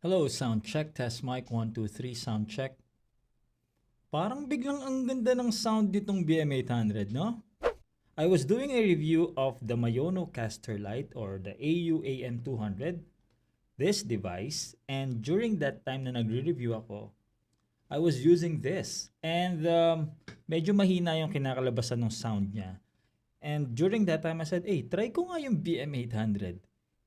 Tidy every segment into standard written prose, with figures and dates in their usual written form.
Hello, sound check. Test mic 1, 2, 3, sound check. Parang biglang ang ganda ng sound nitong BM800, no? I was doing a review of the Mayono Caster Light or the AU-AM200, this device, and during that time na nagre-review ako, I was using this. And medyo mahina yung kinakalabasan ng sound niya. And during that time, I said, hey, try ko nga yung BM800.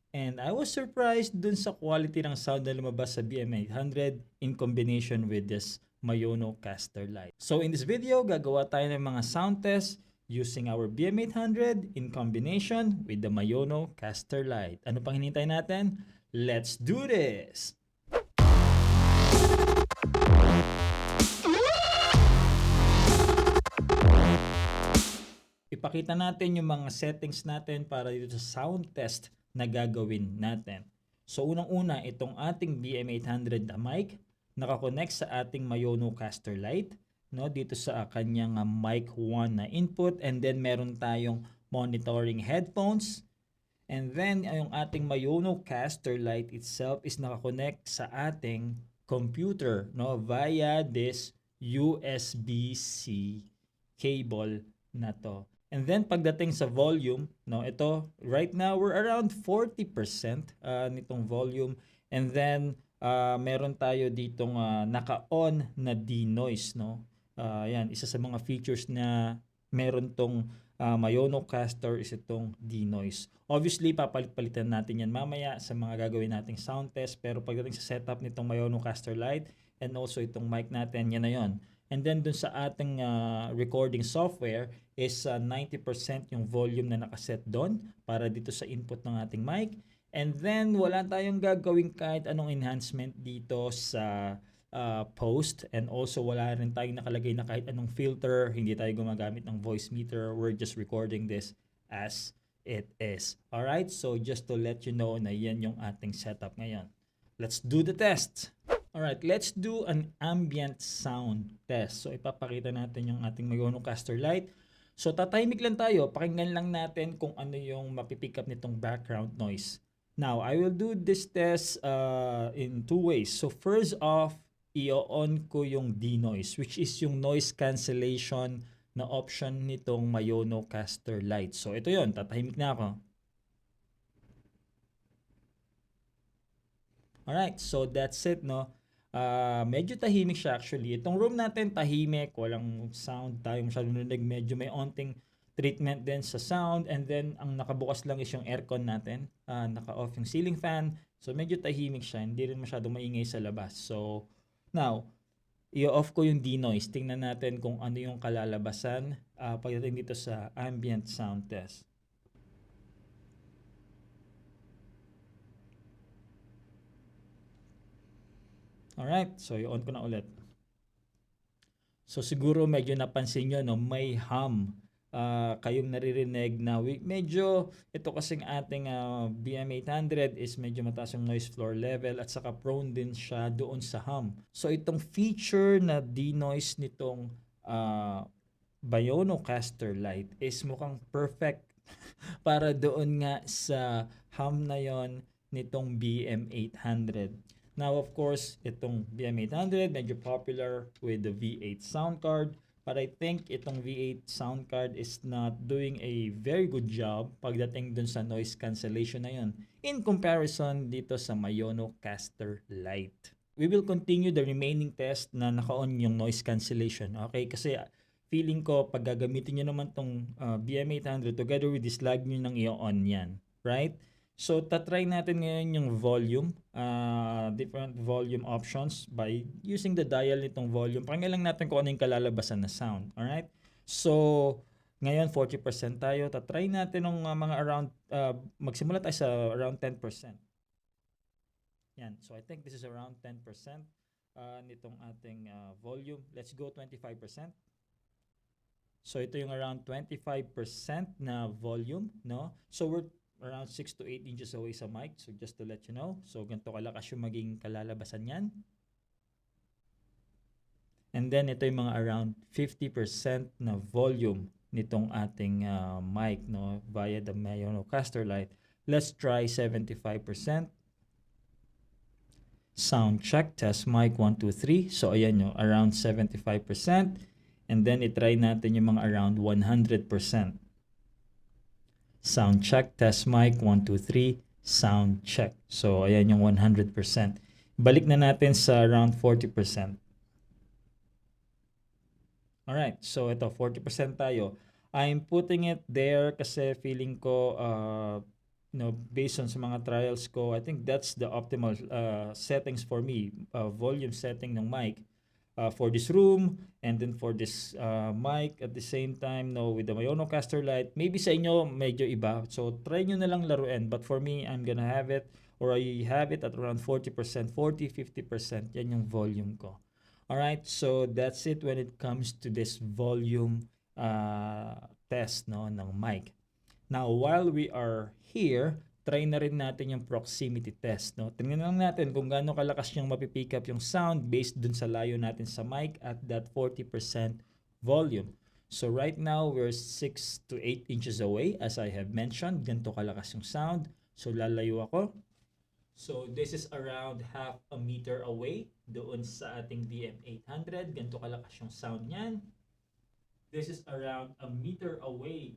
And I was surprised dun sa quality ng sound na lumabas sa BM800 in combination with this Mayono Caster Light. So in this video, gagawa tayo ng mga sound test using our BM800 in combination with the Mayono Caster Light. Ano pang hinintay natin? Let's do this! Ipakita natin yung mga settings natin para dito sa sound test na gagawin natin. So unang-una, itong ating BM800 na mic, nakakonect sa ating Mayono Caster Light, no, dito sa kanyang mic 1 na input, and then meron tayong monitoring headphones, and then yung ating Mayono Caster Light itself is nakakonect sa ating computer, no, via this USB-C cable na to. And then pagdating sa volume, no, ito right now we're around 40% nitong volume, and then meron tayo ditong naka-on na denoise, no. Yan, isa sa mga features na meron tong Mayono Caster is itong denoise. Obviously, papalit-palitan natin yan mamaya sa mga gagawin nating sound test, pero pagdating sa setup nitong Mayono Caster Light and also itong mic natin, yan na yon. And then dun sa ating recording software is 90% yung volume na nakaset doon para dito sa input ng ating mic. And then wala tayong gagawin kahit anong enhancement dito sa post, and also wala rin tayong nakalagay na kahit anong filter, hindi tayo gumagamit ng voice meter. We're just recording this as it is. Alright, so just to let you know na yan yung ating setup ngayon. Let's do the test! Alright, let's do an ambient sound test. So ipapakita natin yung ating Mayono Caster Light. So tatahimik lang tayo, pakinggan lang natin kung ano yung mapipick up nitong background noise. Now, I will do this test in two ways. So first off, i-on ko yung denoise, which is yung noise cancellation na option nitong Mayono Caster Light. So ito yon, tatahimik na ako. Alright, so that's it, no? Medyo tahimik siya actually. Itong room natin tahimik, walang sound tayo masyadong narinig. Medyo may onting treatment din sa sound, and then ang nakabukas lang is yung aircon natin. Naka-off yung ceiling fan. So medyo tahimik siya, hindi rin masyadong maingay sa labas. So now, i-off ko yung denoise. Tingnan natin kung ano yung kalalabasan pagdating dito sa ambient sound test. Alright, so i-on ko na ulit. So siguro medyo napansin nyo, no, may hum kayong naririnig na medyo ito kasing ating BM800 is medyo mataas yung noise floor level, at saka prone din siya doon sa hum. So itong feature na denoise nitong Mayono Caster Light is mukhang perfect para doon nga sa hum na yon nitong BM800. Now, of course, itong BM800 medyo popular with the V8 sound card, but I think itong V8 sound card is not doing a very good job pagdating dun sa noise cancellation na yun in comparison dito sa Mayono Caster Light. We will continue the remaining test na naka-on yung noise cancellation. Okay? Kasi feeling ko pag gagamitin nyo naman tong BM800 together with this lag nyo nang i-on yan. Right? So, tatry natin ngayon yung volume, different volume options by using the dial nitong volume. Pakinggan lang natin kung ano yung kalalabasan na sound. Alright? So, ngayon 40% tayo. Tatry natin ng mga around, magsimula tayo sa around 10%. Yan. So, I think this is around 10% nitong ating volume. Let's go 25%. So, ito yung around 25% na volume, no? So, we're around 6 to 8 inches away sa mic. So just to let you know. So ganito kalakas yung maging kalalabasan yan. And then ito yung mga around 50% na volume nitong ating mic, no, via the Mayono Caster Light. Let's try 75%. Sound check, test mic, 1, 2, 3. So, ayan nyo, around 75%. And then, itry natin yung mga around 100%. Sound check, test mic, 1, 2, 3. Sound check. So, ayan yung 100%. Balik na natin sa around 40%. Alright, so ito, 40% tayo. I'm putting it there kasi feeling ko, based on sa mga trials ko, I think that's the optimal settings for me. Volume setting ng mic for this room and then for this mic at the same time, with the Mayonocaster Lite. Maybe sa inyo medyo iba. So try nyo na lang laruin. But for me, I'm gonna have it or I have it at around 40%, 40-50%. Yan yung volume ko. Alright, so that's it when it comes to this volume test ng mic. Now, while we are here, try na rin natin yung proximity test. Tingnan lang natin kung gaano kalakas yung mapipick up yung sound based dun sa layo natin sa mic at that 40% volume. So right now, we're 6 to 8 inches away. As I have mentioned, ganito kalakas yung sound. So lalayo ako. So this is around half a meter away doon sa ating VM800. Ganito kalakas yung sound niyan. This is around a meter away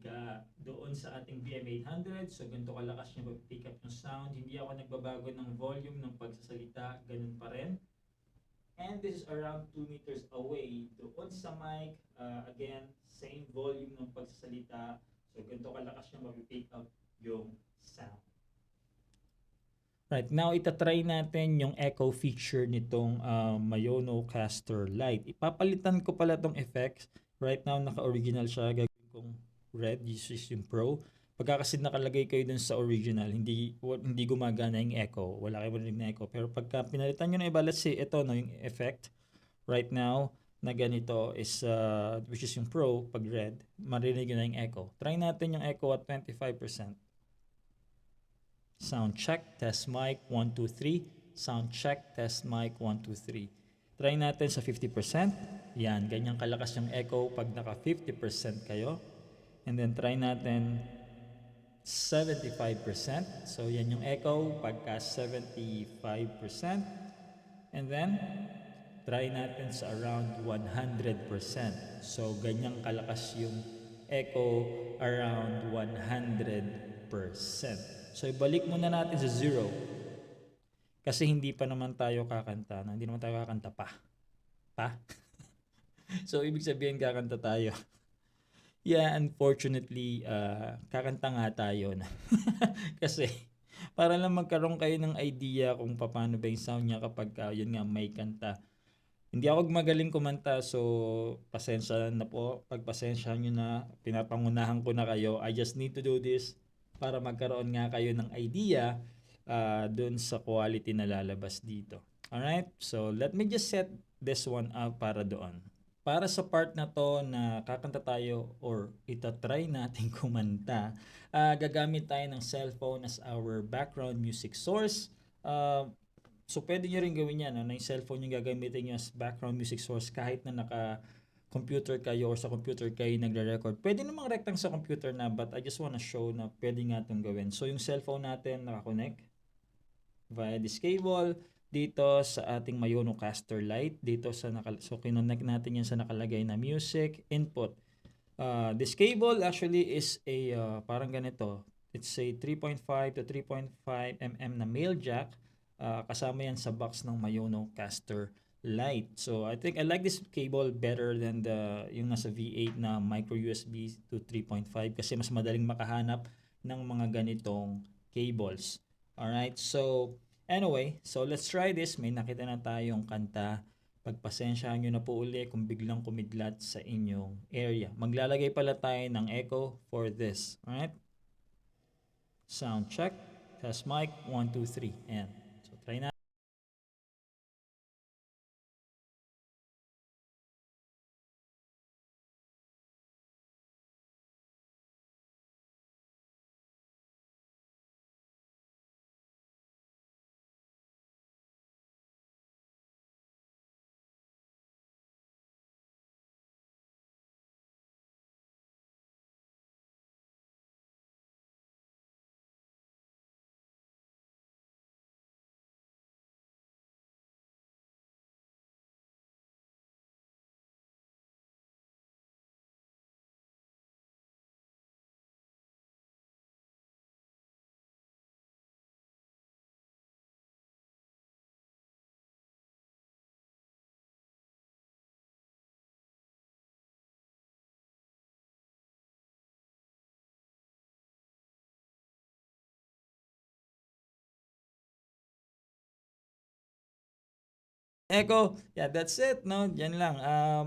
doon sa ating VM800. So ganito kalakas niya mag-pick up yung sound. Hindi ako nagbabago ng volume ng pagsasalita. Ganun pa rin. And this is around 2 meters away doon sa mic. Again, same volume ng pagsasalita. So ganito kalakas niya mag-pick up yung sound. Right, now itatry natin yung echo feature nitong Mayonocaster Lite. Ipapalitan ko pala tong effects. Right now, naka-original siya. Gagawin kong red, this is yung pro. Pagka kasi nakalagay kayo dun sa original, hindi gumagana yung echo. Wala kayo marinig na echo. Pero pagka pinalitan nyo na iba, let's say ito, yung effect. Right now, na ganito is, which is yung pro, pag red, marinig na yung echo. Try natin yung echo at 25%. Sound check, test mic, 1, 2, 3. Sound check, test mic, 1, 2, 3. Try natin sa 50%. Yan, ganyan kalakas yung echo pag naka 50% kayo. And then try natin 75%. So yan yung echo pagka 75%. And then try natin sa around 100%. So ganyan kalakas yung echo around 100%. So ibalik muna natin sa 0. Kasi hindi pa naman tayo kakanta. Hindi naman tayo kakanta pa. So ibig sabihin kakanta tayo. Yeah, unfortunately, kakanta nga tayo na. Kasi para lang magkaroon kayo ng idea kung paano ba yung sound niya kapag yun nga may kanta. Hindi ako magaling kumanta, so pasensya na po. Pagpasensyahan nyo na, pinapangunahan ko na kayo. I just need to do this para magkaroon nga kayo ng idea dun sa quality na lalabas dito. Alright, so let me just set this one up para doon. Para sa part na to na kakanta tayo or itatry natin kumanta, gagamit tayo ng cellphone as our background music source. So pwede nyo rin gawin yan, na yung cellphone yung gagamitin nyo as background music source kahit na naka-computer kayo or sa computer kayo nagre-record. Pwede namang rectang sa computer na, but I just wanna show na pwede nga itong gawin. So yung cellphone natin nakakonect via this cable dito sa ating Mayonocaster Lite. So kinonect natin yan sa nakalagay na music input. This cable actually is a parang ganito. It's a 3.5 to 3.5 mm na male jack. Kasama yan sa box ng Mayonocaster Lite. So I think I like this cable better than yung nasa V8 na micro USB to 3.5 kasi mas madaling makahanap ng mga ganitong cables. Alright, so anyway, so let's try this. May nakita na tayong kanta. Pagpasensyahan nyo na po uli kung biglang kumidlat sa inyong area. Maglalagay pala tayo ng echo for this. Alright? Sound check. Test mic. 1, 2, 3. And so try na. Echo, yeah, that's it, no? Yan lang.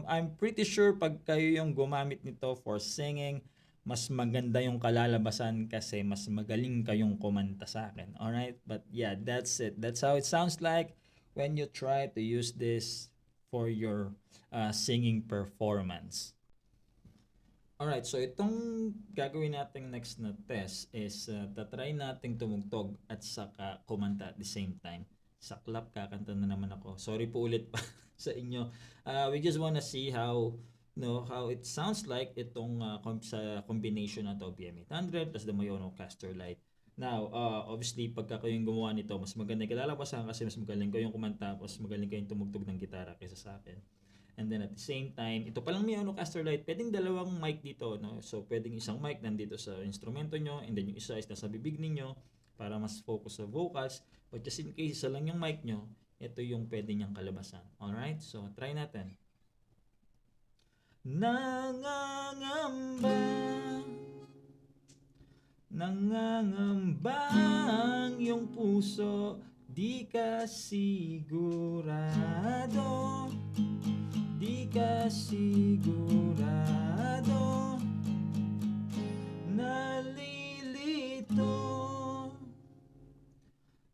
I'm pretty sure pag kayo yung gumamit nito for singing, mas maganda yung kalalabasan kasi mas magaling kayong kumanta sa akin. Alright? But yeah, that's it. That's how it sounds like when you try to use this for your singing performance. Alright, so itong gagawin nating next na test is tatry nating tumugtog at saka kumanta at the same time. Saklap, kakanta na naman ako. Sorry po ulit pa sa inyo. We just wanna see how how it sounds like itong sa combination na to BM800 plus the Mayono Caster Light. Now, obviously, pagka kayong gumawa nito, mas maganda yung kalalabasan kasi mas magaling kayong kumanta, mas magaling kayong tumugtog ng gitara kaysa sa akin. And then at the same time, ito palang may Caster Light, pwedeng dalawang mic dito, no? So, pwedeng isang mic nandito sa instrumento nyo, and then yung isa is nasa bibig ninyo para mas focus sa vocals. But just in case isa lang yung mic nyo, ito yung pwede niyang kalabasan. Alright? So, try natin. Nangangamba, nangangamba ang iyong puso, di ka sigurado. Di ka sigurado, nalilito,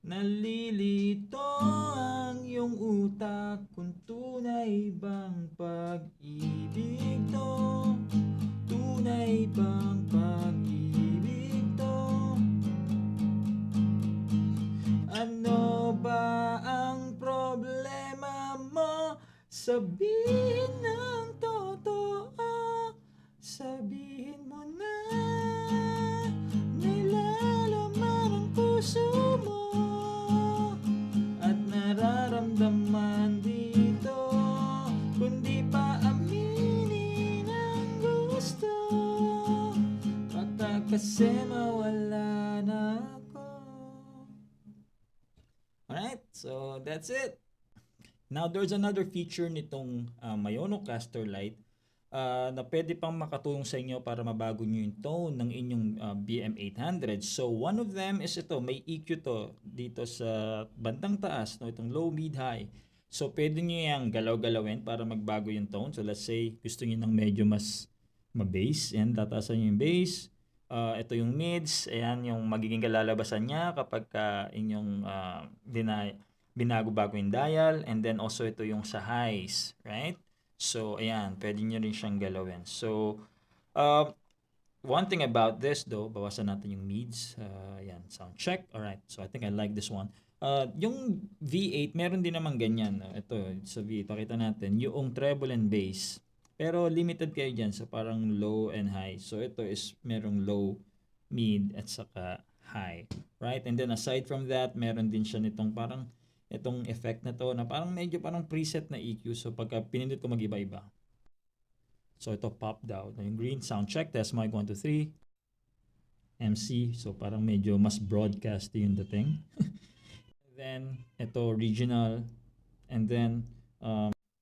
nalilito ang iyong utak kung tunay bang pag-ibig to, tunay bang pag-ibig to. Ano ba ang problema mo? Sabihin ng totoo, sabihin mo na, nilalaman ang puso mo at nararamdaman dito, kundi pa aminin ang gusto, baka kasi mawala na ako. Alright, so that's it. Now, there's another feature nitong Mayono Caster Light na pwede pang makatulong sa inyo para mabago nyo yung tone ng inyong BM800. So, one of them is ito, may EQ to dito sa bandang taas, no? Itong low, mid, high. So, pwede nyo yung galaw-galawin para magbago yung tone. So, let's say, gusto nyo ng medyo mas ma-bass. Yan, tataasan nyo yung bass. Ito yung mids. Ayan, yung magiging kalalabasan niya kapag inyong binago-bago yung dial, and then also ito yung sa highs, right? So, ayan, pwede nyo rin siyang galawin. So, one thing about this though, bawasan natin yung mids. Ayan, sound check. Alright, so I think I like this one. Yung V8, meron din naman ganyan. Ito, sa V8, pakita natin. Yung treble and bass. Pero limited kayo dyan sa parang low and high. So, ito is merong low, mid, at saka high. Right? And then aside from that, meron din siya nitong parang itong effect na to na parang medyo parang preset na EQ. So pagka pinindot ko mag-iba-iba. So ito popped out. Yung green, sound check, test mic 1, 2, 3. MC, so parang medyo mas broadcast yung dating. Then ito regional, and then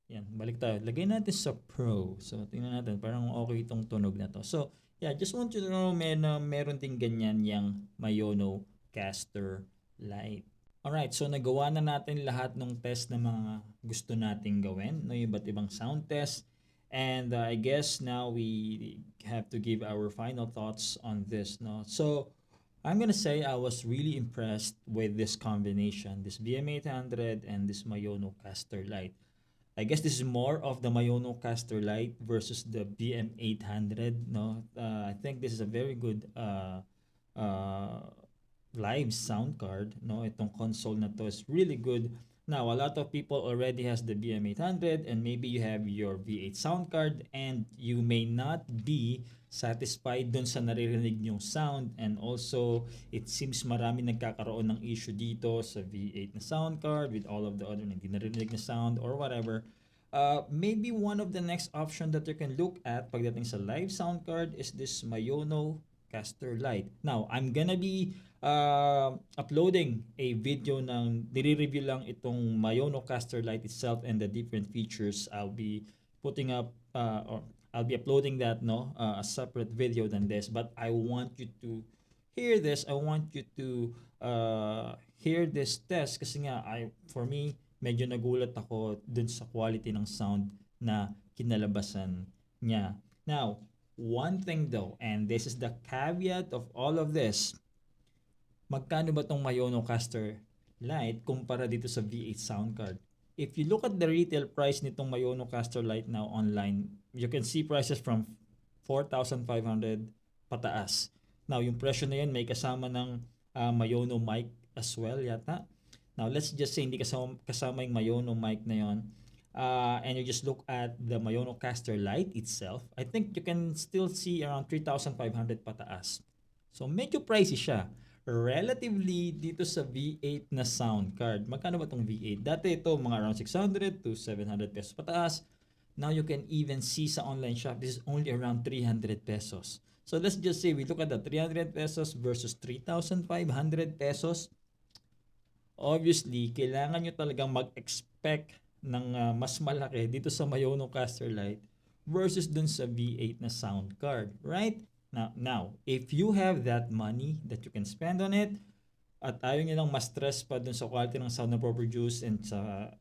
yan, balik tayo. Lagay natin sa Pro. So tingnan natin, parang okay itong tunog na to. So yeah, just want you to know meron din ganyan yung Mayono Caster Light. Alright, so nagawa na natin lahat ng test na mga gusto nating gawin, no, yung iba't ibang sound test. And I guess now we have to give our final thoughts on this, no. So I'm gonna say I was really impressed with this combination, this BM800 and this Mayono Caster Light. I guess this is more of the Mayono Caster Light versus the BM800, no. I think this is a very good live sound card, no. Itong console na to is really good. Now, a lot of people already has the BM800 and maybe you have your V8 sound card and you may not be satisfied dun sa naririnig yung sound, and also it seems marami nagkakaroon ng issue dito sa V8 na sound card with all of the other hindi naririnig na sound or whatever. Maybe one of the next option that you can look at pagdating sa live sound card is this Mayono Caster Light. Now, I'm gonna be uploading a video ng nire-review lang itong Mayono Caster Light itself and the different features. I'll be putting up or I'll be uploading that, no, a separate video than this, but I want you to hear this. I want you to hear this test kasi nga for me medyo nagulat ako dun sa quality ng sound na kinalabasan niya. Now, one thing though, and this is the caveat of all of this, magkano ba tong Mayonocaster Lite kumpara dito sa V8 sound card? If you look at the retail price nitong Mayonocaster Lite now online, you can see prices from 4,500 pataas. Now, yung presyo na yun may kasama ng Mayono mic as well yata. Now, let's just say hindi kasama yung Mayono mic na yun. And you just look at the Mayonocaster Lite itself, I think you can still see around 3,500 pataas. So, medyo pricey siya. Relatively dito sa V8 na sound card. Magkano ba itong V8? Dati ito mga around 600 to 700 pesos pataas. Now you can even see sa online shop, this is only around 300 pesos. So let's just say we look at the 300 pesos versus 3,500 pesos. Obviously, kailangan nyo talagang mag-expect ng mas malaki dito sa Mayonocaster Lite versus dun sa V8 na sound card, right? Now, if you have that money that you can spend on it, at ayaw nyo lang ma-stress pa dun sa quality ng sound na produce and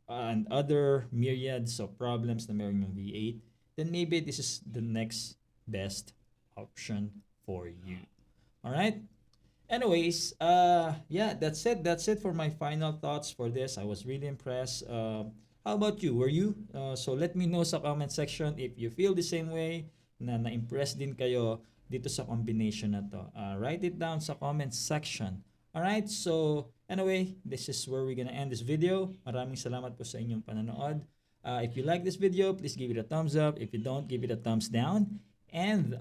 and other myriads of problems na meron yung V8, then maybe this is the next best option for you. Alright? Anyways, yeah, that's it. That's it for my final thoughts for this. I was really impressed. How about you? Were you? So let me know sa comment section if you feel the same way, na na-impress din kayo dito sa combination na to. Write it down sa comment section. Alright, so anyway, this is where we're gonna end this video. Maraming salamat po sa inyong panonood. If you like this video, please give it a thumbs up. If you don't, give it a thumbs down. And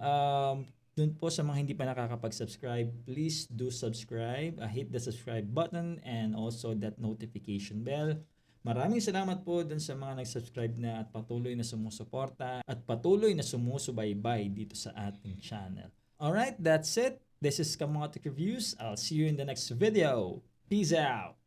dun po sa mga hindi pa nakakapag-subscribe, please do subscribe. Hit the subscribe button and also that notification bell. Maraming salamat po dun sa mga nag-subscribe na at patuloy na sumusuporta at patuloy na sumusubaybay dito sa ating channel. Alright, that's it. This is Kamotic Reviews. I'll see you in the next video. Peace out!